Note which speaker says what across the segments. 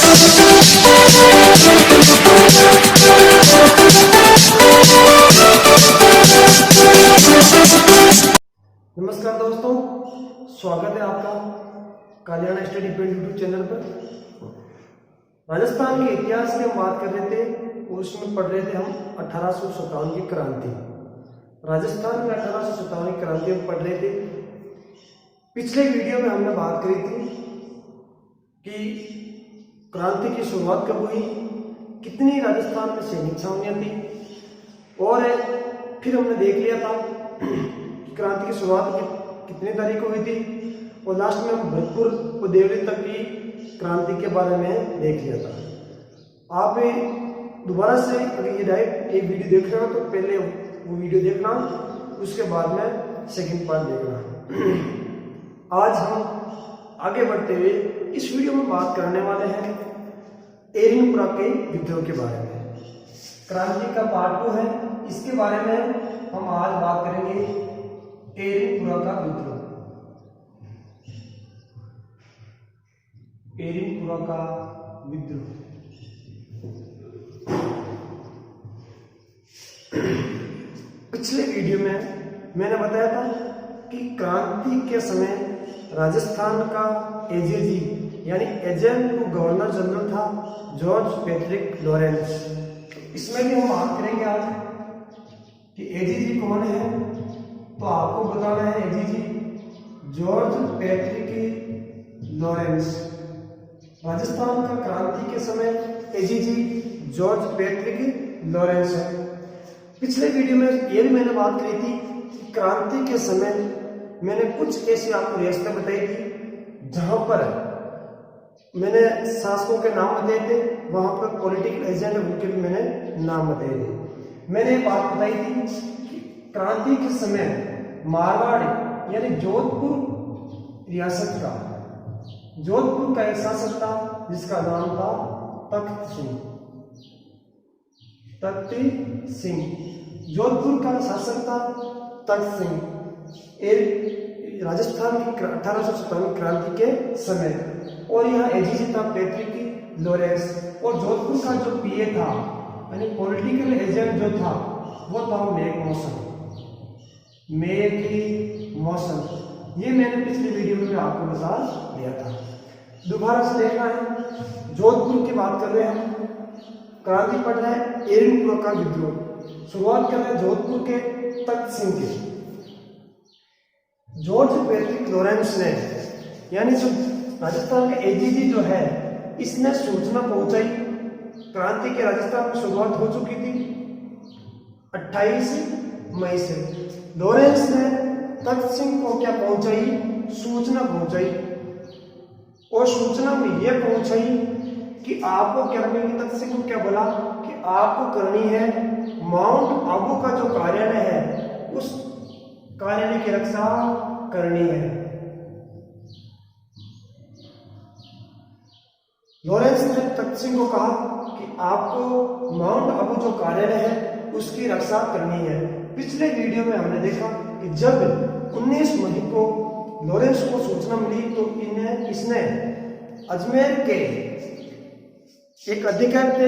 Speaker 1: नमस्कार दोस्तों, स्वागत है आपका कालियाना स्टडी पॉइंट यूट्यूब चैनल पर। राजस्थान के इतिहास की हम बात कर रहे थे और उसमें पढ़ रहे थे हम 1857 की क्रांति। राजस्थान में 1857 की क्रांति हम पढ़ रहे थे। पिछले वीडियो में हमने बात करी थी कि क्रांति की शुरुआत कब हुई, कितनी राजस्थान में सैनिक छावनियां थी, और फिर हमने देख लिया था क्रांति की शुरुआत कितनी तारीख को हुई थी, और लास्ट में हम भरतपुर और देवली तक की क्रांति के बारे में देख लिया था। आप दोबारा से अगर ये डायरेक्ट एक वीडियो देख रहे हो तो पहले वो वीडियो देखना, उसके बाद में सेकंड पार्ट देखना। आज हम आगे बढ़ते हुए इस वीडियो में बात करने वाले हैं एरिनपुरा के विद्रोह के बारे में। क्रांति का पार्ट 2 है, इसके बारे में हम आज बात करेंगे। एरिनपुरा का विद्रोह, एरिनपुरा का विद्रोह। पिछले वीडियो में मैंने बताया था कि क्रांति के समय राजस्थान का एजेजी यानी एजेंट गवर्नर जनरल था जॉर्ज पैट्रिक लॉरेंस। इसमें भी हम बात करेंगे आज कि एजेजी कौन है। तो आपको बताना है एजेजी जॉर्ज पैट्रिक लॉरेंस। राजस्थान का क्रांति के समय एजेजी जॉर्ज पैट्रिक लॉरेंस है। पिछले वीडियो में ये भी मैंने बात करी थी कि क्रांति के समय मैंने कुछ ऐसी आपको रियासतें बताई थी जहां पर मैंने शासकों के नाम बताए थे, वहां पर पॉलिटिकल एजेंट उनके भी मैंने नाम बताए थे। मैंने ये बात बताई थी कि क्रांति के समय मारवाड़ यानी जोधपुर रियासत का, जोधपुर का एक शासक था जिसका नाम था तख्त सिंह। तख्त सिंह जोधपुर का शासक था तख्त सिंह। राजस्थान की 1857 क्रांति के समय, और यहाँ एजेजी था पैट्रिक लॉरेंस, और जोधपुर का जो पीए था यानी पॉलिटिकल एजेंट जो था वो था मैकमोसन। मैकमोसन, ये मैंने पिछले वीडियो में आपको बता दिया था। दोबारा से देखना है। जोधपुर की बात कर रहे हैं हम, क्रांति पढ़ रहे हैं एरिनपुरा का विद्रोह। शुरुआत कर रहे हैं जोधपुर के तख्त सिंह की। जॉर्ज पैट्रिक लॉरेंस ने यानी जो राजस्थान के एजेजी जो है, इसने सूचना पहुंचाई। क्रांति के राजस्थान में शुरुआत हो चुकी थी 28 मई से। लॉरेंस ने तख्त सिंह को क्या पहुंचाई, सूचना पहुंचाई, और सूचना में यह पहुंचाई कि आपको क्या करनी है। तख्त सिंह को क्या बोला कि आपको करनी है माउंट आबू का जो कार्यालय है उस कार्यालय की रक्षा करनी है। लॉरेंस ने तख्त सिंह को कहा कि आपको माउंट आबू जो कार्यालय है उसकी रक्षा करनी है। पिछले वीडियो में हमने देखा कि जब 19 मई को लॉरेंस को सूचना मिली तो इसने अजमेर के एक अधिकारी थे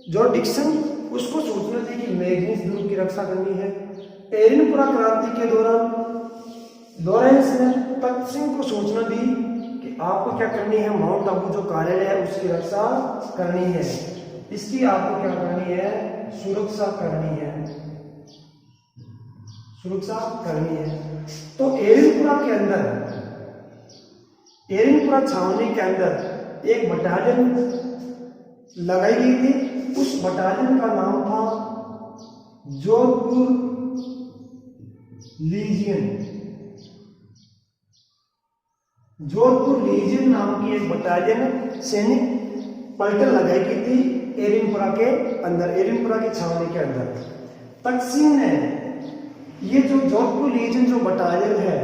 Speaker 1: जो डिक्सन, उसको सूचना दी कि मैग्नीज दुर्ग की रक्षा करनी है। एरिनपुरा क्रांति के दौरान लॉरेंस ने तख्त सिंह को सूचना दी कि आपको क्या करनी है, माउंट आबू जो कार्यालय है उसकी रक्षा करनी है, इसकी आपको क्या करनी है, सुरक्षा करनी है, सुरक्षा करनी है। तो एरिनपुरा के अंदर, एरिनपुरा छावनी के अंदर एक बटालियन लगाई गई थी। उस बटालियन का नाम था जोधपुर लीजियन। जोधपुर लीजियन नाम की एक बटालियन सैनिक पलटन लगाई गई थी एरिनपुरा के अंदर, एरिनपुरा की छावनी के अंदर। तख्त सिंह ने ये जो जोधपुर लीजियन जो बटालियन है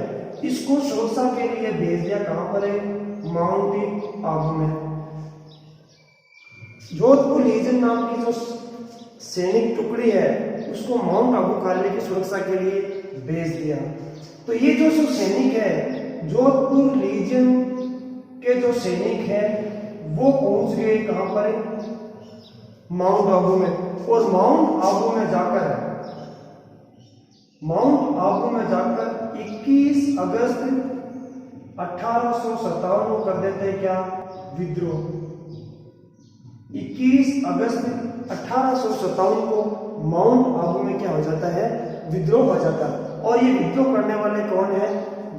Speaker 1: इसको सुरक्षा के लिए भेज दिया। कहां पर है, माउंट आबू में। जोधपुर लीजियन नाम की जो सैनिक टुकड़ी है उसको माउंट आबू कार्यालय की सुरक्षा के लिए भेज दिया। तो ये जो सैनिक है, जोधपुर लीजियन के जो सैनिक है वो पहुंच गए कहां पर, माउंट आबू में। और माउंट आबू में जाकर 21 अगस्त 1857 को कर देते हैं क्या, विद्रोह। 21 अगस्त 1857 को माउंट आबू में क्या हो जाता है, विद्रोह हो जाता है। और ये विद्रोह करने वाले कौन है,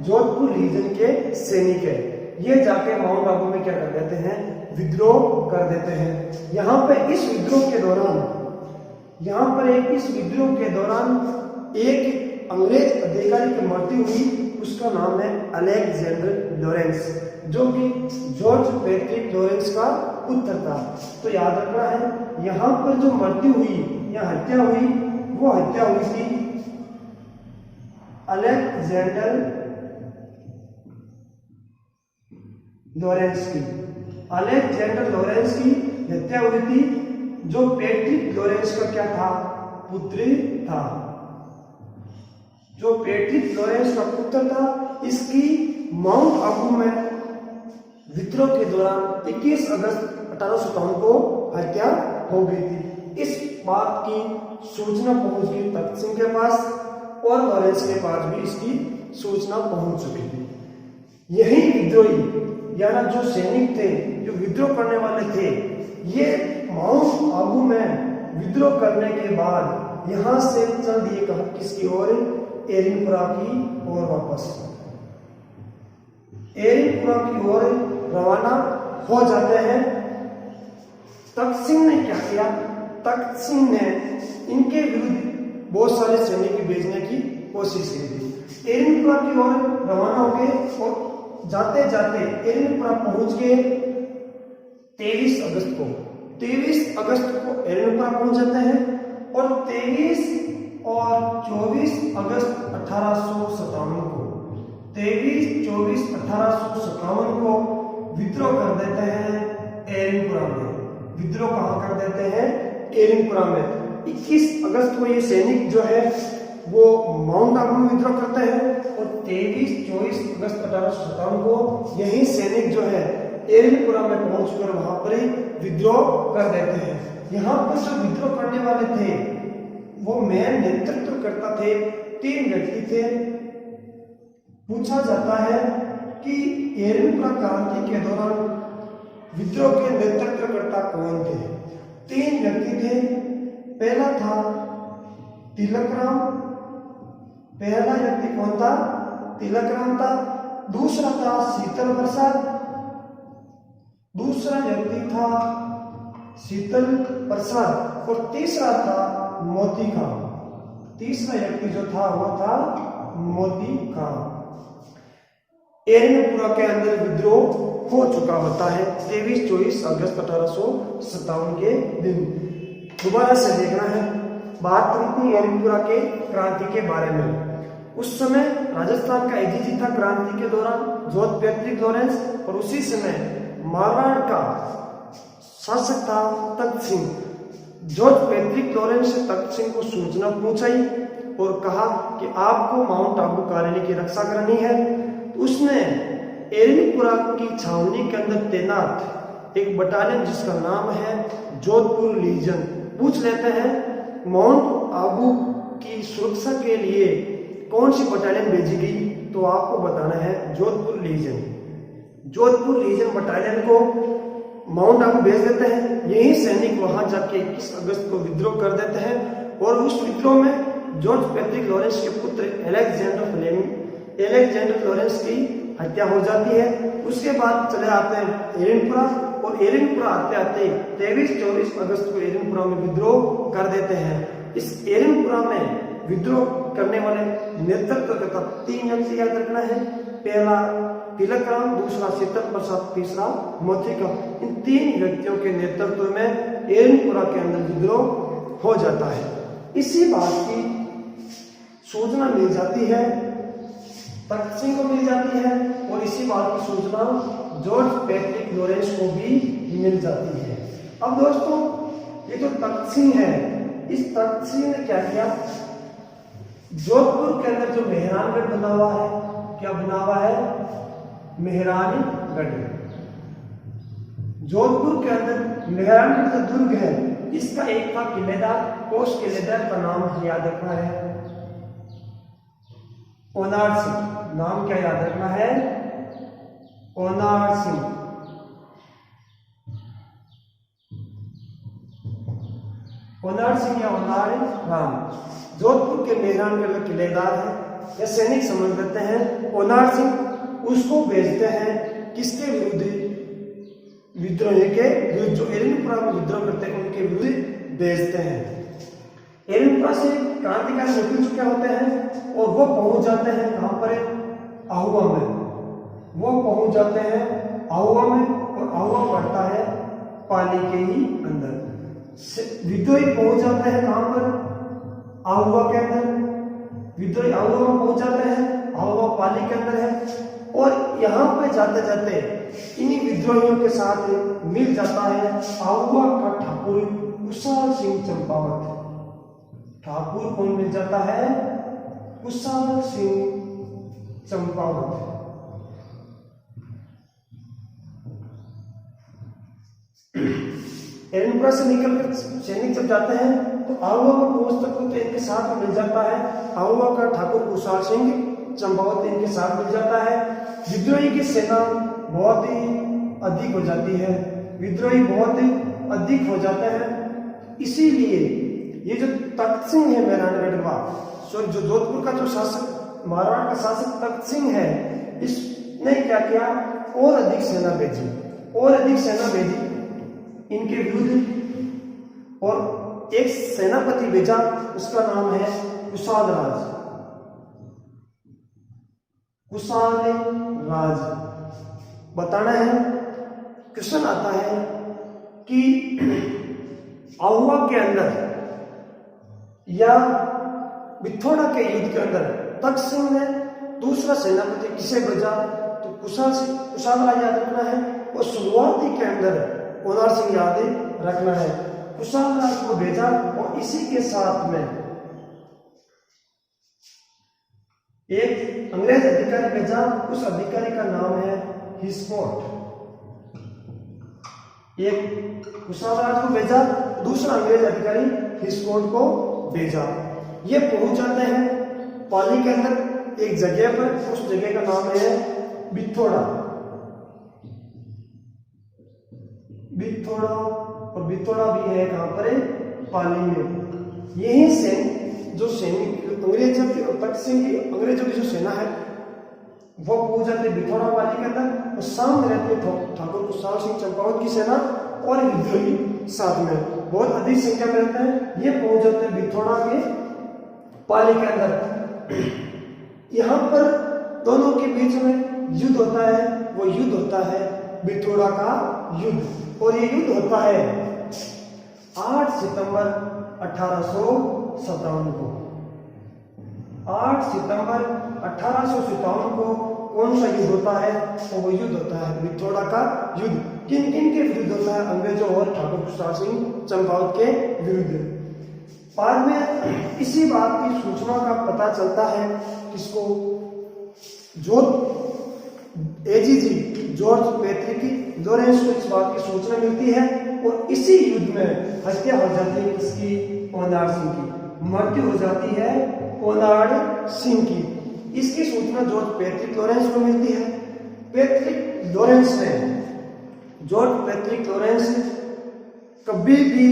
Speaker 1: जोधपुर रीजन के सैनिक है। ये जाके माउंट आबू में क्या कर देते हैं, विद्रोह कर देते हैं। यहाँ पे इस विद्रोह के दौरान एक अंग्रेज अधिकारी की मृत्यु हुई, उसका नाम है अलेक्जेंडर लॉरेंस, जो कि जॉर्ज पैट्रिक लॉरेंस का पुत्र था। तो याद रखना है, यहाँ पर जो मृत्यु हुई या हत्या हुई, वो हत्या हुई थी अलेक्जेंडर लॉरेंस की हत्या हुई थी, जो पैट्रिक लॉरेंस का क्या था, पुत्र था। जो पैट्रिक लॉरेंस का पुत्र था, इसकी माउंट आबू में विद्रोह के दौरान 21 अगस्त 1857 को हत्या हो गई थी। इस बात की सूचना पहुंच गई तख्त सिंह के पास, और लॉरेंस के पास भी इसकी सूचना पहुंच चुकी थी। यही विद्रोही यानी जो सैनिक थे, जो विद्रोह करने वाले थे, ये माउंट आबू में विद्रोह करने के बाद यहां से चल दिए कहा किसकी ओर, एरिनपुरा की ओर वापस, एरिनपुरा की ओर रवाना हो जाते हैं। तख्त सिंह ने क्या किया, तख्त सिंह ने इनके विरुद्ध बहुत सारे सैनिक भेजने की कोशिश की थी। एरिनपुरा की ओर रवाना हो गए और जाते जाते एरिनपुरा पहुंच गए 23 अगस्त को। 23 अगस्त को एरिनपुरा पहुंच जाते हैं और 23 और 24 अगस्त 1857 को 1857 को विद्रोह कर देते हैं एरिनपुरा में। विद्रोह कहां कर देते हैं, एरिनपुरा में। 21 अगस्त को ये सैनिक जो है वो माउंट आबू में विद्रोह करते हैं और 23-24 अगस्त 1857 को यही सैनिक जो है एरिनपुरा में पहुंचकर वहां पर ही विद्रोह कर देते हैं। यहाँ पर जो विद्रोह करने वाले थे वो मेन नेतृत्व करता थे, 3 व्यक्ति थे। पूछा जाता है कि एरिनपुरा क्रांति के दौरान विद्रोह के नेतृत्वकर्ता कौन थे। 3 व्यक्ति थे। पहला था तिलकराम, पहला व्यक्ति कौन था, तिलकराम था। दूसरा था शीतल प्रसाद, दूसरा व्यक्ति था शीतल प्रसाद और तीसरा था मोती खां। तीसरा व्यक्ति जो था वो था मोती खां। एरिनपुरा के अंदर विद्रोह हो चुका होता है 23-24 अगस्त 1857 के दिन। दोबारा से देखना है, बात करी थी एरिनपुरा के क्रांति के बारे में। उस समय राजस्थान का एजीजी था क्रांति के दौरान जॉर्ज पैट्रिक लॉरेंस, और उसी समय मारवाड़ का शासक था तख्त सिंह। जॉर्ज पैट्रिक लॉरेंस ने तख्त सिंह को सूचना पहुंचाई और कहा कि आपको माउंट आबू कॉलोनी की रक्षा करनी है। तो उसने एरिनपुरा की छावनी के अंदर तैनात एक बटालियन जिसका नाम है जोधपुर लीजन। पूछ लेते हैं माउंट आबू की सुरक्षा के लिए कौन सी बटालियन भेजी गई, तो आपको बताना है Jodhpur legion. Jodhpur legion battalion को माउंट आबू भेज देते हैं। यही सैनिक वहां जाके 21 अगस्त को विद्रोह कर देते हैं और उस विद्रोह में जॉर्ज पैट्रिक लॉरेंस के पुत्र एलेक्जेंडर लॉरेंस की हत्या हो जाती है। उसके बाद चले आते हैं एरिनपुरा, और एरिनपुरा आते आते 23-24 अगस्त को एरिनपुरा में विद्रोह कर देते हैं। इस एरिनपुरा में विद्रोह करने वाले नेतृत्व करता 3 व्यक्ति याद रखना है। पहला तिलकराम, दूसरा शीतल प्रसाद, तीसरा मोती खां। इन 3 व्यक्तियों के नेतृत्व में एरिनपुरा के अंदर विद्रोह हो जाता है। इसी बात की सूचना मिल जाती है तख्त सिंह को मिल जाती है, और इसी बात की सूचना जॉर्ज पैट्रिक लॉरेंस को भी मिल जाती है। अब दोस्तों, ये जो तख्त सिंह है, इस तख्त सिंह ने क्या किया, जोधपुर के अंदर जो मेहरानगढ़ बना हुआ है, क्या बना हुआ है, मेहरानीगढ़। जोधपुर के अंदर मेहरानगढ़ जो दुर्ग है, इसका एक था किलेदार, और उस किलेदार का नाम याद रखना है ओनार सिंह। नाम क्या याद रखना है? ओनार सिंह। ओनार सिंह या ओनार राम जोधपुर के मेहरानगढ़ के किलेदार है या सैनिक समझ लेते हैं। ओनार सिंह उसको भेजते हैं किसके विरुद्ध? विद्रोही के विरुद्ध, जो एरनपुरा में विद्रोह करते हैं उनके विरुद्ध भेजते हैं। एरनपुरा से क्रांतिकारी निकल चुके होते हैं और वो पहुंच जाते हैं कहां पर? आहुआ में। वो पहुंच जाते हैं आहुआ में, और आहुआ पड़ता है पाली के ही अंदर। विद्रोही पहुंच जाते हैं कहां पर? आहुआ के अंदर। विद्रोही आहुआ में पहुंच जाते हैं, आहुआ पाली के अंदर है। और यहाँ पे जाते जाते इन्हीं विद्रोहियों के साथ मिल जाता है आहुआ का ठाकुर कुशाल सिंह चंपावत। ठाकुर कौन मिल जाता है? कुशाल सिंह चंपावत। एरनपुरा से निकलकर सैनिक जब जाते हैं तो आहुआ में पहुंचते तो इनके साथ मिल जाता है आहुआ का ठाकुर कुशाल सिंह चंपावत, इनके साथ मिल जाता है। विद्रोही की सेना बहुत ही अधिक हो जाती है, विद्रोही बहुत ही अधिक हो जाते हैं। इसीलिए ये जो तख्त सिंह है मेहरानगढ़ का, जो जोधपुर का जो शासक मारवाड़ का शासक तख्त सिंह है, इसने क्या किया? और अधिक सेना भेजी, और अधिक सेना भेजी इनके विरुद्ध। और एक सेनापति भेजा, उसका नाम है कुशाल राज। कुशाल राज बताना है। क्वेश्चन आता है कि आहुआ के अंदर या बिथोड़ा के युद्ध के अंदर तख्त सिंह ने दूसरा सेनापति किसे भेजा? तो कुशाल राज याद रखना है। और शुरुआती के अंदर ओनार सिंह याद रखना है। कुशाल राज को भेजा और इसी के साथ में एक अंग्रेज अधिकारी भेजा, उस अधिकारी का नाम है हिस्कोट। एक कुशाल राज को भेजा, दूसरा अंग्रेज अधिकारी हिस्कोट को भेजा। ये पहुंच जाते हैं पाली के अंदर एक जगह पर, उस जगह का नाम है बिथोड़ा। बिथोड़ा, और बिथोड़ा भी है कहां पर? पाली में। यही से जो सैनिक अंग्रेजों की तख्त सिंह की अंग्रेजों की जो सेना है वो पहुंच जाते बिथोड़ा पाली के अंदर, और सामने रहते ठाकुर कुशाल सिंह चंपावत की सेना और विद्रोही साथ में बहुत अधिक संख्या में रहते हैं। ये पहुंच जाते हैं बिथोड़ा के पाली के अंदर। यहाँ पर दोनों के बीच में युद्ध होता है, वो युद्ध होता है बिथोड़ा का युद्ध। और ये युद्ध होता है 8 सितंबर 1857 को। 8 सितंबर 1857 को कौन सा युद्ध होता है? तो वो युद्ध होता है बिथोड़ा का युद्ध। किन किन के विरुद्ध होता है? अंग्रेजों और ठाकुर कुशाल सिंह चंपावत के विरुद्ध। बाद में इसी बात की सूचना का पता चलता है किसको? एजीजी जॉर्ज पैट्रिक लॉरेंस को इस बात की सूचना मिलती है, और इसी युद्ध में हत्या हो जाती है किसकी? ओनार सिंह की। मृत्यु हो जाती है ओनार सिंह की। इसकी सूचना जॉर्ज पैट्रिक लॉरेंस को मिलती है। जॉर्ज पैट्रिक लॉरेंस कभी भी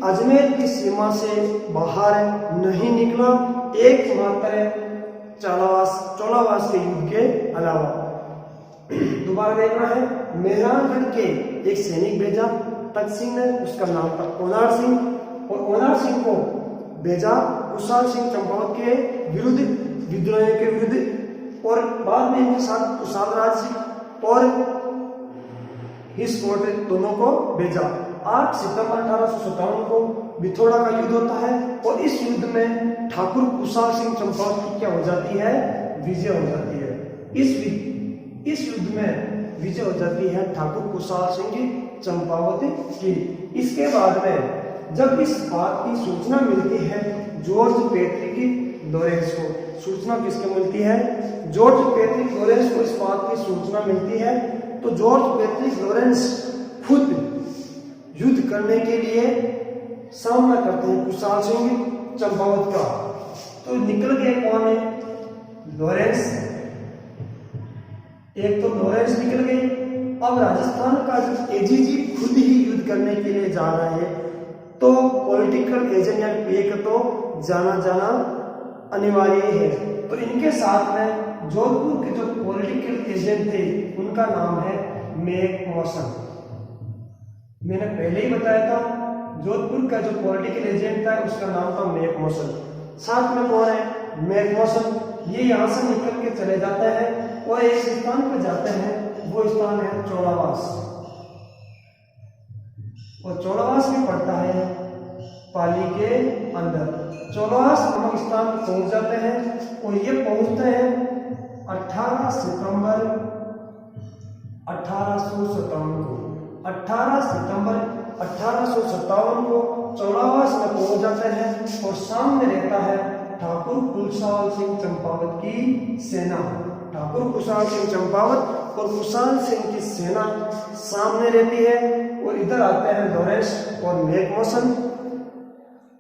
Speaker 1: अजमेर की सीमा से बाहर नहीं निकला, एकमात्र चोलावास के युद्ध के अलावा। दोबारा देखना है, मेहरानगढ़ के एक सैनिक भेजा तख्त सिंह ने, उसका नाम था ओनार सिंह, और ओनार सिंह को भेजा कुशाल सिंह चंपावत के विरुद्ध, विद्रोहियों के विरुद्ध। और बाद में इनके साथ कुशाल राज और हिस्कोट दोनों को भेजा। 8 सितंबर 1857 को बिथोड़ा का युद्ध होता है, और इस युद्ध में ठाकुर कुशाल सिंह चंपावत की क्या हो जाती है? विजय हो जाती है। इस युद्ध में विजय हो जाती है ठाकुर कुशाल सिंह चंपावत की। इसके बाद में जब इस बात की सूचना मिलती है जॉर्ज पैट्रिक लॉरेंस को, सूचना किसको मिलती है? जॉर्ज पैट्रिक लॉरेंस को इस बात की सूचना मिलती है, तो जॉर्ज पैट्रिक लॉरेंस खुद करने के लिए सामना करते हैं कुशाल सिंह चंपावत का। तो निकल गए कौन है? लॉरेंस, एक तो लॉरेंस निकल गए। अब राजस्थान का जो एजीजी खुद ही युद्ध करने के लिए जा रहा है, तो पॉलिटिकल एजेंट या पीए का तो जाना अनिवार्य है। तो इनके साथ में जोधपुर के जो पॉलिटिकल एजेंट थे उनका नाम है मैक मॉसन। मैंने पहले ही बताया था जोधपुर का जो पॉलिटिकल एजेंट था उसका नाम था मैक मॉसन। साथ में कौन है? Mac Mawson. ये यहाँ से निकल के चले जाते हैं और एक स्थान पर जाते हैं, वो स्थान है चोलावास। और चोलावास में पड़ता है पाली के अंदर। चोलावास नामक स्थान पर पहुंच जाते हैं और ये पहुंचते हैं 18 सितंबर 1857 को। 18 सितंबर 1857 को चौलावास में पहुंच जाते हैं और सामने रहता है ठाकुर कुशाल सिंह चंपावत की सेना। ठाकुर कुशाल सिंह चंपावत और कुशाल सिंह की सेना सामने रहती है और इधर आते हैं लॉरेंस और मैक मॉसन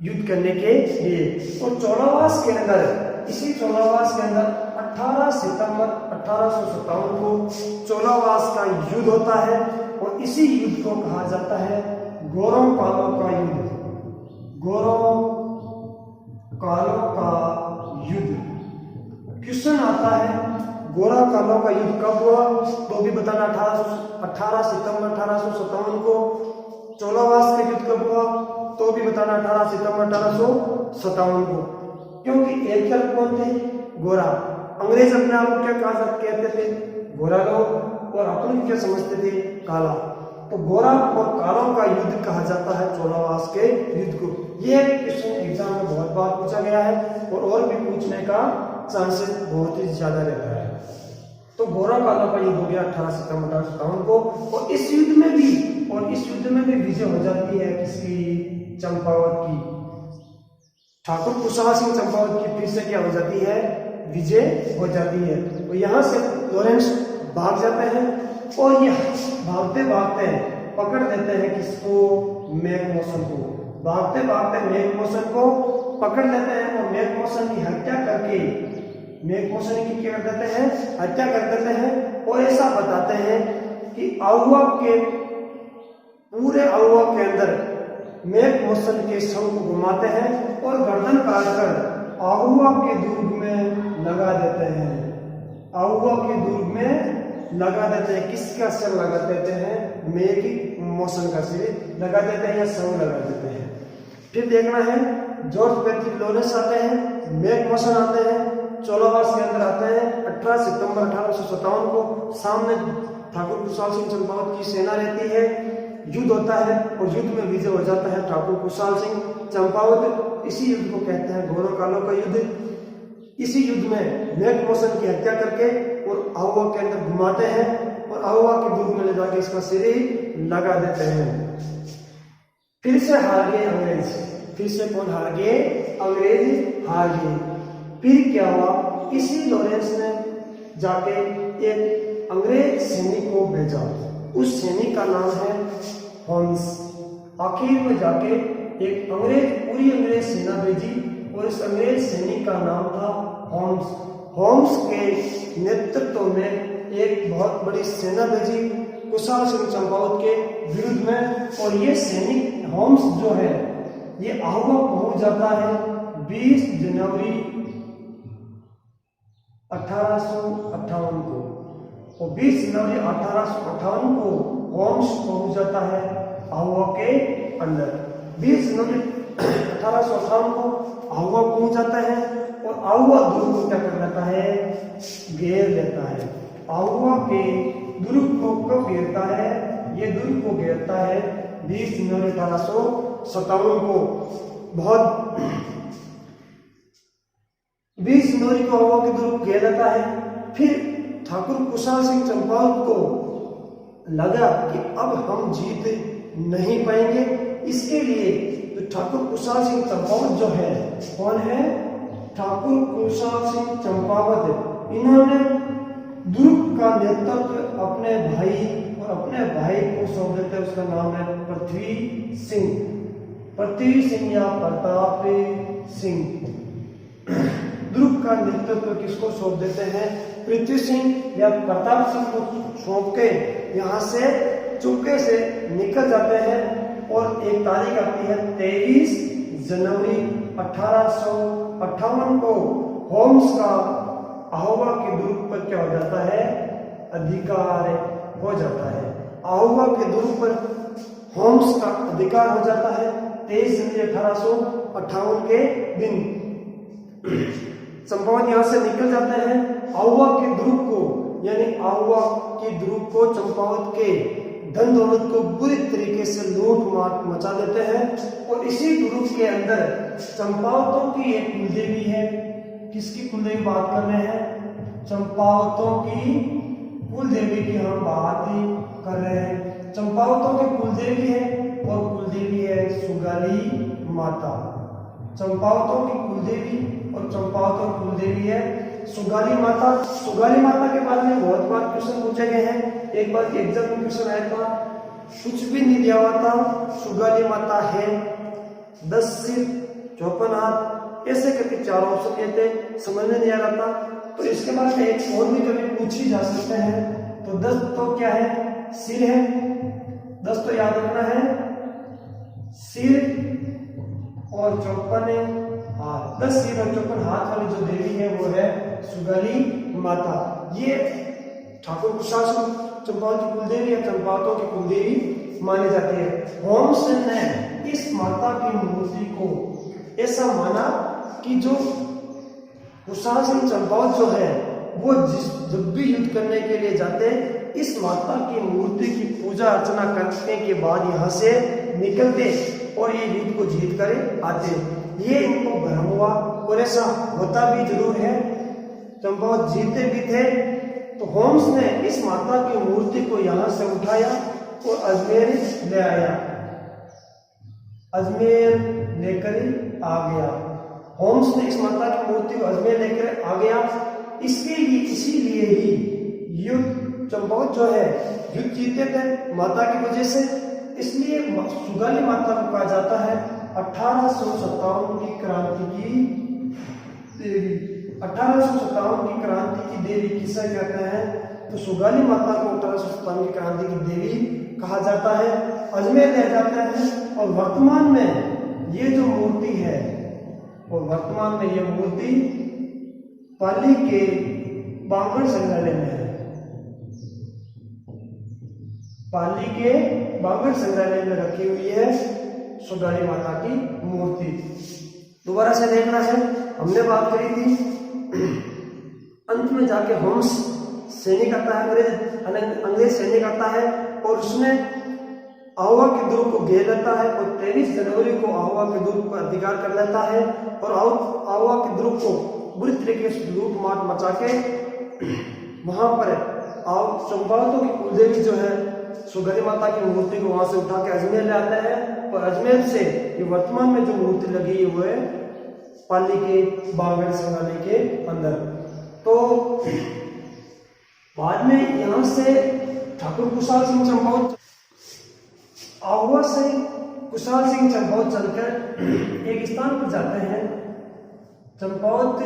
Speaker 1: युद्ध करने के लिए। और चौलावास के अंदर, इसी चौलावास के अंदर 18 सितंबर 1857 को चौलावास का युद्ध होता है और इसी युद्ध को कहा जाता है गौरव कालों का युद्ध। गौरव कालों का युद्ध। क्वेश्चन आता है गौरव कालों का युद्ध कब हुआ, तो भी बताना। 18 सितंबर 1857 को। चौलावास का युद्ध कब हुआ, तो भी बताना 18 सितंबर 1857 को। क्योंकि एक तरफ कौन थे? गोरा। अंग्रेज अपने आप को क्या कहते थे? गोरा लोग। और अपन क्या समझते थे? काला। तो गोरा और कालों का युद्ध कहा जाता है चौलावास के युद्ध को। ये क्वेश्चन एग्जाम में बहुत बार पूछा गया है और भी पूछने का चांसेस बहुत ही ज्यादा रहता है। तो गोरा कालों का युद्ध हो गया 18 सितंबर 1857 को। और इस युद्ध में भी विजय हो जाती है किसकी? चंपावत की। ठाकुर कुशाल सिंह चंपावत की फिर से क्या हो जाती है? विजय हो जाती है। तो यहाँ से लॉरेंस भाग जाते हैं और ये भागते भागते पकड़ देते हैं किसको? मैक मॉसन को। भागते भागते मैक मॉसन को पकड़ लेते हैं और मैक मॉसन की हत्या करके मैक मॉसन की क्या कर देते हैं? हत्या कर देते हैं। और ऐसा बताते हैं कि आहुआ के पूरे आहुआ के अंदर मैक मॉसन के शव को घुमाते हैं और गर्दन काटकर आहुआ के दुर्ग में लगा देते हैं। आहुआ के दुर्ग में लगा देते हैं। किसका सिर लगा देते हैं? मैक मॉसन का सिर लगा देते हैं या शव लगा देते हैं। फिर देखना है जॉर्ज पैट्रिक लॉरेंस आते हैं, मैक मॉसन आते हैं, चौलावास के अंदर आते हैं। 18 सितंबर 1857 को सामने ठाकुर कुशाल सिंह चंपावत की सेना रहती है। युद्ध होता है और युद्ध में विजय हो जाता है ठाकुर कुशाल सिंह चंपावत। इसी युद्ध को कहते हैं गौरव कालों का युद्ध। इसी युद्ध में मैक मॉसन की हत्या करके और आहुआ के अंदर घुमाते हैं और आहुआ के दुर्ग में ले जाके इसका सिर ही लगा देते हैं। फिर से हार गए अंग्रेज। फिर से कौन हार गए? अंग्रेज हार गए। फिर क्या हुआ? इसी लॉरेंस ने जाके एक अंग्रेज सैनिक को भेजा। उस सैनिक का नाम है होम्स। आखिर में जाके एक पूरी अंग्रेज सेना भेजी और इस अंग्रेज सैनिक का नाम था होम्स। होम्स के नेतृत्व में एक बहुत बड़ी सेना भेजी कुशाल सिंह चंपावत के विरुद्ध में। और ये सैनिक होम्स जो है ये आहुआ पहुंच जाता है 20 जनवरी 1858 को। और 20 जनवरी 1858 को होम्स पहुंच जाता है आहुआ के अंदर। 20 जनवरी 1858 को आहुआ पहुंच जाता है और आहुआ दुर्ग को क्या कर लेता है? घेर लेता है। आहुआ के दुर्ग को कब घेरता है? ये दुर्ग को घेरता है 20 जनवरी 1857 को। 20 जनवरी को आहुआ के दुर्ग घेर लेता है। फिर ठाकुर कुशाल सिंह चंपावत को लगा कि अब हम जीत नहीं पाएंगे। इसके लिए तो ठाकुर कुशाल सिंह चंपावत जो है, कौन है? ठाकुर कुशाल सिंह चंपावत। इन्होंने दुर्ग का नेतृत्व अपने भाई को सौंप देते हैं। उसका नाम है पृथ्वी सिंह। पृथ्वी सिंह या प्रताप सिंह। ध्रुव का नेतृत्व किसको सौंप देते हैं? पृथ्वी सिंह या प्रताप सिंह को सौंप के यहाँ से चुपके से निकल जाते हैं और एक तारीख आती है 23 जनवरी 1858 को होम्स का आहोवा के ध्रुव पर क्या हो जाता है? अधिकार हो जाता है। आहोवा के ध्रुव पर होम्स का अधिकार हो जाता है 23 जनवरी 1858 के दिन। चंपावत यहाँ से निकल जाते हैं। आहुआ के ध्रुव को यानी आहुआ के ध्रुव को चंपावत के धन दौलत को बुरी तरीके से लूट मार मचा देते हैं और इसी ध्रुव के अंदर चंपावतों की एक कुलदेवी है। किसकी कुलदेवी बात कर रहे हैं? चंपावतों की कुलदेवी की हम बात कर रहे हैं। चंपावतों की कुलदेवी है और कुलदेवी है सुगाली माता। चंपावतों की कुलदेवी और चंपावतों की कुलदेवी है सुगाली माता। सुगाली माता के बारे में बहुत बार क्वेश्चन पूछे गए हैं। एक बार एग्जाम में क्वेश्चन आया था, कुछ भी नहीं दिया हुआ था। सुगाली माता है 10 सिर 54 हाथ, ऐसे करके 4 ऑप्शन कहते, समझ में नहीं आ रहा था। तो इसके बारे में एक और भी कभी पूछी जा सकते हैं। तो 10 तो क्या है? सिर है। 10 तो याद रखना है, सिर और 54 हाथ। 10 सिर और 54 हाथ वाली जो देवी है वो है सुगाली माता। ये ठाकुर कुशासन चंपावत की कुलदेवी या चंपावतों की कुलदेवी मानी जाती है। होम्स ने इस माता की मूर्ति को ऐसा माना कि जो कुशासन चंपावत जो है वो जब भी युद्ध करने के लिए जाते इस माता की मूर्ति की पूजा अर्चना करने के बाद यहाँ से निकलते और ये युद्ध को जीत कर आते। ये इनको भ्रम हुआ और ऐसा होता भी जरूर है, चंपावत जीते भी थे। तो होम्स ने इस माता की मूर्ति को यहाँ से उठाया और अजमेर ले आया, अजमेर लेकर आ गया। होम्स ने इस माता की मूर्ति को अजमेर लेकर आ गया। इसके लिए इसीलिए ही युद्ध चंपावत जो है युद्ध जीते थे माता की वजह से, इसलिए सुगाली माता को कहा जाता है 1857 की क्रांति की देवी। 1857 की क्रांति की देवी किसे कहते हैं? तो सुगाली माता को 1857 की क्रांति की देवी कहा जाता है। अजमेर ले जाते हैं और वर्तमान में ये जो मूर्ति है और वर्तमान में ये मूर्ति पाली के बांगड़ संग्रहालय में है। पाली के बांगड़ संग्रहालय में रखी हुई है सुगाली माता की मूर्ति। दोबारा से देखना है, हमने बात करी थी अंत में जाके होम्स सैनिक आता है, अंग्रेज सैनिक आता है और उसने आहुआ के ध्रुव को घेर लेता है और 23 जनवरी को आहुआ के ध्रुव पर अधिकार कर लेता है और आहुआ के ध्रुव को बुरी तरीके से लूट मार मचा के वहां पर चंपावतों की कुलदेवी जो है सुगाली माता की मूर्ति को वहां से उठा के अजमेर ले आते हैं और अजमेर से ये वर्तमान में जो मूर्ति लगी है वो है पाली के बांगड़ संग्रहालय के अंदर। तो बाद में यहां से ठाकुर कुशाल सिंह चंपावत आहुआ से कुशाल सिंह चंपावत चलकर एक स्थान पर जाते हैं। चंपावत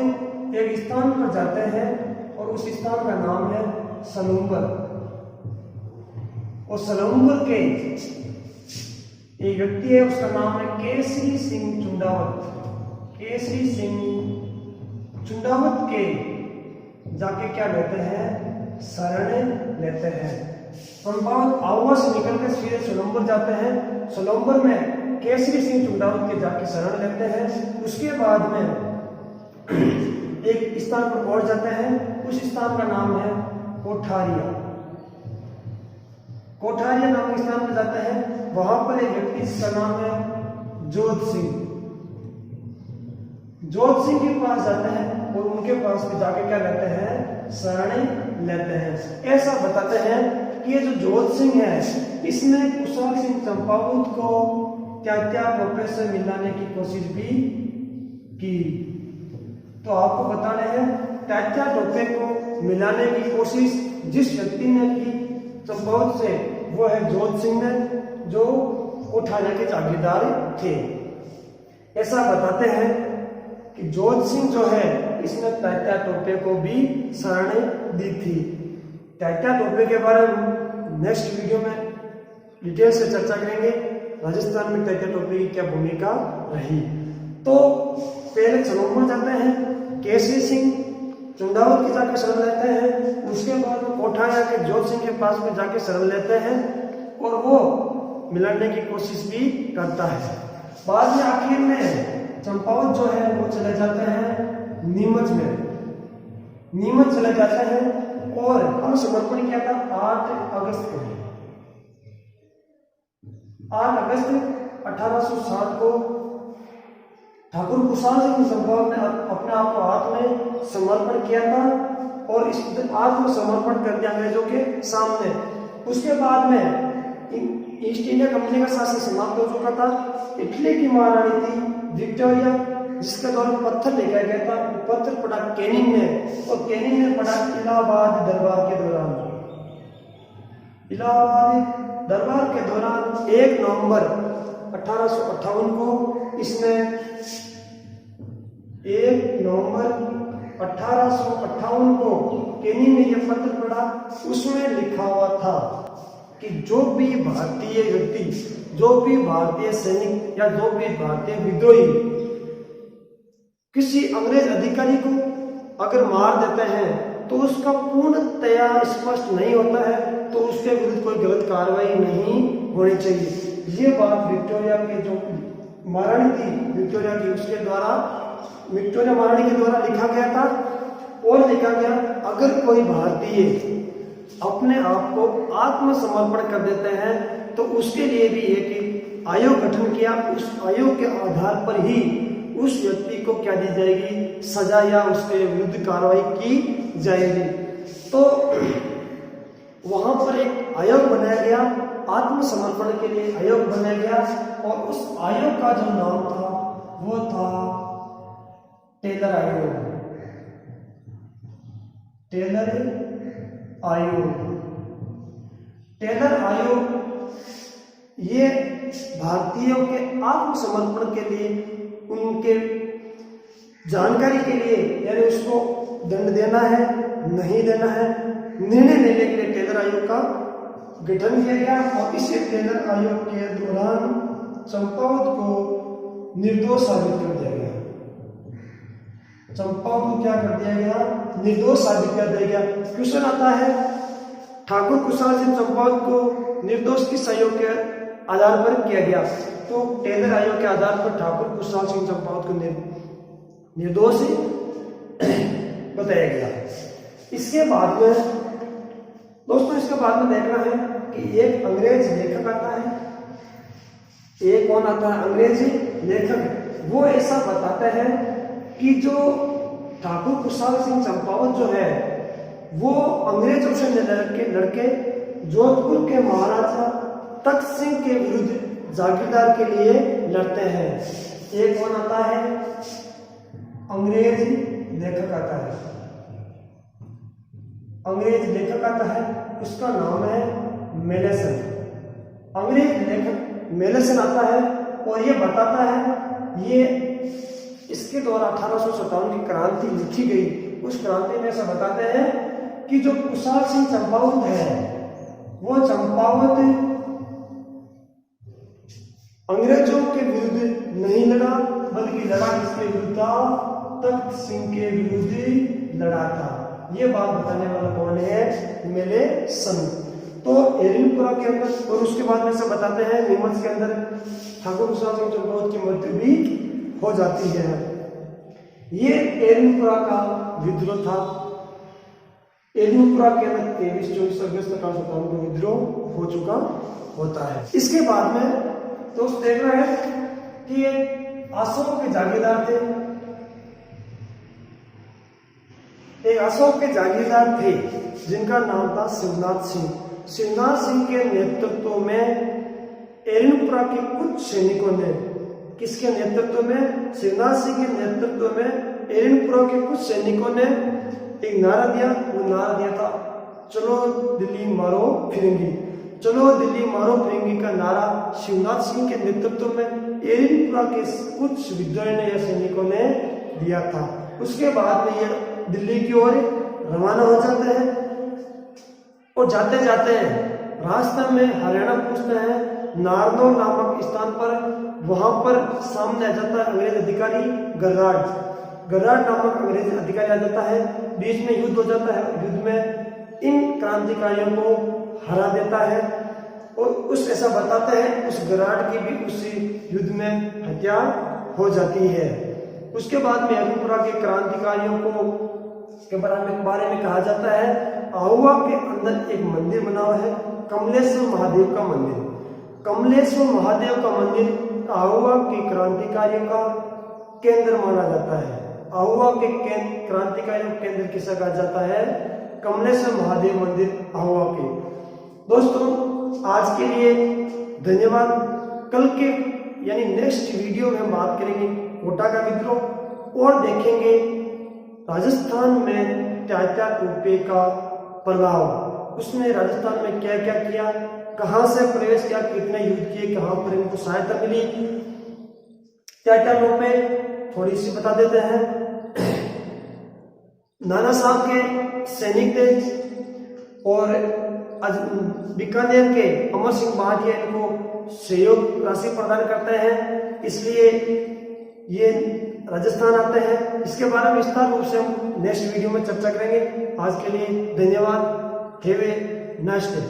Speaker 1: एक स्थान पर जाते हैं और उस स्थान का नाम है सलूंबर। और सलूंबर के एक व्यक्ति है, उसका नाम है केसरी सिंह चुंडावत। केसरी सिंह चुंडावत के जाके क्या लेते हैं? शरण लेते हैं। चंपावत आहुआ से निकलकर सीधे सलूंबर जाते हैं। सलूंबर में केसरी सिंह चुंडावत के जाके शरण लेते हैं। उसके बाद में एक स्थान पर पहुंच जाते हैं, उस स्थान का नाम है कोठारिया। कोठारिया नामक स्थान पर जाते हैं, वहां पर एक व्यक्ति जिसका नाम है जोध सिंह। जोध सिंह के पास जाते हैं और उनके पास भी जाके क्या लेते हैं? शरण लेते हैं। ऐसा बताते हैं कि ये जो जोध सिंह है इसने कुशाल सिंह चंपावत को त्याग रुपये से मिलाने की कोशिश भी की। तो आपको बता रहे हैं त्याग रुपये को मिलाने की कोशिश जिस व्यक्ति ने की चंपावत से वो है जोध सिंह ने। कोठारिया के जागीरदार थे। ऐसा बताते हैं कि जोध सिंह जो है इसने तात्या टोपे को भी शरण दी थी। तात्या टोपे के बारे में नेक्स्ट वीडियो में डिटेल से चर्चा करेंगे। राजस्थान में तात्या टोपे की क्या भूमिका रही। तो पहले छनौर जाते हैं, केसरी सिंह चुंडावत की जाके शरण लेते हैं। उसके बाद वो कोठारिया के जोध सिंह के पास में जाके शरण लेते हैं और वो मिलने की कोशिश भी करता है। बाद में आखिर में चंपावत जो है वो चले जाते हैं नीमच में, नीमच चले जाते हैं और हम समर्पण किया था 8 अगस्त को। 8 अगस्त 1860 को ठाकुर कुशाल सिंह चंपावत ने अपने आप को हाथ में समर्पण किया था और इस आत्मसमर्पण कर दिया अंग्रेजों के सामने। उसके बाद में ईस्ट इंडिया कंपनी का शासन समाप्त हो चुका था। इटली की महारानी थी विक्टोरिया, जिसके द्वारा पत्थर लेकर गया था। पत्थर पड़ा कैनिंग ने और कैनिंग ने पड़ा इलाहाबाद दरबार के दौरान। इलाहाबाद दरबार के दौरान 1 नवंबर 1858 को इसने 1 नवंबर 1858 को कैनिंग में यह पत्र पड़ा। उसमें लिखा हुआ था कि जो भी भारतीय व्यक्ति, जो भी भारतीय सैनिक या जो भी भारतीय विद्रोही किसी अंग्रेज अधिकारी को अगर मार देते हैं तो उसका पूर्णतया स्पष्ट नहीं होता है तो उसके विरुद्ध कोई गलत कार्रवाई नहीं होनी चाहिए। ये बात विक्टोरिया के जो महारानी थी विक्टोरिया की, उसके द्वारा विक्टोरिया महारानी के द्वारा लिखा गया था। और लिखा गया अगर कोई भारतीय अपने आप को आत्मसमर्पण कर देते हैं तो उसके लिए भी एक आयोग गठन किया। उस आयोग के आधार पर ही उस व्यक्ति को क्या दी जाएगी, सजा या उसके विरुद्ध कार्रवाई की जाएगी। तो वहां पर एक आयोग बनाया गया, आत्मसमर्पण के लिए आयोग बनाया गया और उस आयोग का जो नाम था वो था टेलर आयोग। टेलर आयोग, टेलर आयोग ये भारतीयों के आत्मसमर्पण के लिए, उनके जानकारी के लिए, यानी उसको दंड देना है नहीं देना है, निर्णय लेने के लिए टेलर आयोग का गठन किया गया। और इसी टेलर आयोग के दौरान चंपावत को निर्दोष साबित कर दिया गया। चंपावत को क्या कर दिया गया, निर्दोष साबित कर दिया गया। क्वेश्चन आता है ठाकुर कुशाल सिंह चंपावत को निर्दोष किस आयोग के आधार पर किया गया, तो टेलर आयोग के आधार पर ठाकुर कुशाल सिंह चंपावत को निर्दोष बताया गया। इसके बाद में दोस्तों, इसके बाद में देखना है कि एक अंग्रेज लेखक आता है। एक कौन आता है, अंग्रेजी लेखक। वो ऐसा बताते हैं कि जो ठाकुर कुशाल सिंह चंपावत जो है वो अंग्रेजों से लड़के जोधपुर के महाराजा तख्त सिंह के विरुद्ध जागीरदार के लिए लड़ते हैं। एक कौन आता है, अंग्रेज लेखक आता है। अंग्रेज लेखक आता है, उसका नाम है मेलेसन। अंग्रेज लेखक मेलेसन आता है और ये बताता है, ये इसके द्वारा 1857 की क्रांति लिखी गई। उस क्रांति में ऐसा बताते हैं कि जो कुशाल सिंह चंपावत है वो चंपावत अंग्रेजों के विरुद्ध नहीं लड़ा, बल्कि लड़ा किसके विरुद्ध था, तख्त सिंह के विरुद्ध लड़ा था। ये बात बताने वाला कौन है, मेलेसन। तो एरिनपुरा के अंदर और उसके बाद में से बताते हैं नीमच के अंदर ठाकुर कुशाल सिंह चंपावत की मृत्यु भी हो जाती है। ये एरिनपुरा का विद्रोह था। एरिनपुरा के अंदर 23-24 अगस्त 1857 को विद्रोह हो चुका होता है। इसके बाद में दोस्त देख रहे हैं कि ये अशोक के जागीरदार थे। एक अशोक के जागीरदार थे जिनका नाम था शिवनाथ सिंह। शिवनाथ सिंह के नेतृत्व में एरिनपुरा के कुछ सैनिकों ने, किसके नेतृत्व में, शिवनाथ सिंह के नेतृत्व में एरिनपुरा के कुछ सैनिकों ने एक नारा दिया। वो नारा दिया था, चलो दिल्ली मारो फिरंगी। चलो दिल्ली मारो फिरंगी का नारा शिवनाथ सिंह के नेतृत्व में एरिनपुरा के कुछ विद्रोहियों ने या सैनिकों ने दिया था। उसके बाद में ये दिल्ली की ओर रवाना हो जाते हैं और जाते जाते रास्ते में हरियाणा पहुंचते हैं। नारनौल नामक स्थान पर वहां पर सामने आ जाता है अंग्रेज अधिकारी गर्राड नामक अंग्रेज अधिकारी आ जाता है। बीच में युद्ध हो जाता है। युद्ध में इन क्रांतिकारियों को हरा देता है और उस ऐसा बताते हैं उस गर्राड की भी उस युद्ध में हत्या हो जाती है। उसके बाद में एरिनपुरा के क्रांतिकारियों को के बारे में कहा जाता है आहुआ के अंदर एक मंदिर बना हुआ है, कमलेश्वर महादेव का मंदिर। कमलेश्वर महादेव का मंदिर आहुआ के क्रांतिकारियों का केंद्र माना जाता है। आहुआ के क्रांतिकारियों का केंद्र किसा कहा जाता है? कमलेश्वर महादेव मंदिर आहुआ के। दोस्तों आज के लिए धन्यवाद। कल के यानी नेक्स्ट वीडियो में हम बात करेंगे कोटा का विद्रोह और देखेंगे राजस्थान में तात्या टोपे का प्रभाव। उसने राजस्थान में क्या क्या किया, कहां से प्रवेश किया, कितने युद्ध किए, कहां पर इनको सहायता मिली। तात्या टोपे थोड़ी सी बता देते हैं। नाना साहब के सैनिक थे और बीकानेर के अमर सिंह भाटिया इनको सहयोग राशि प्रदान करते हैं, इसलिए ये राजस्थान आते हैं। इसके बारे में विस्तार रूप से हम नेक्स्ट वीडियो में चर्चा करेंगे। आज के लिए धन्यवाद। Have a nice day.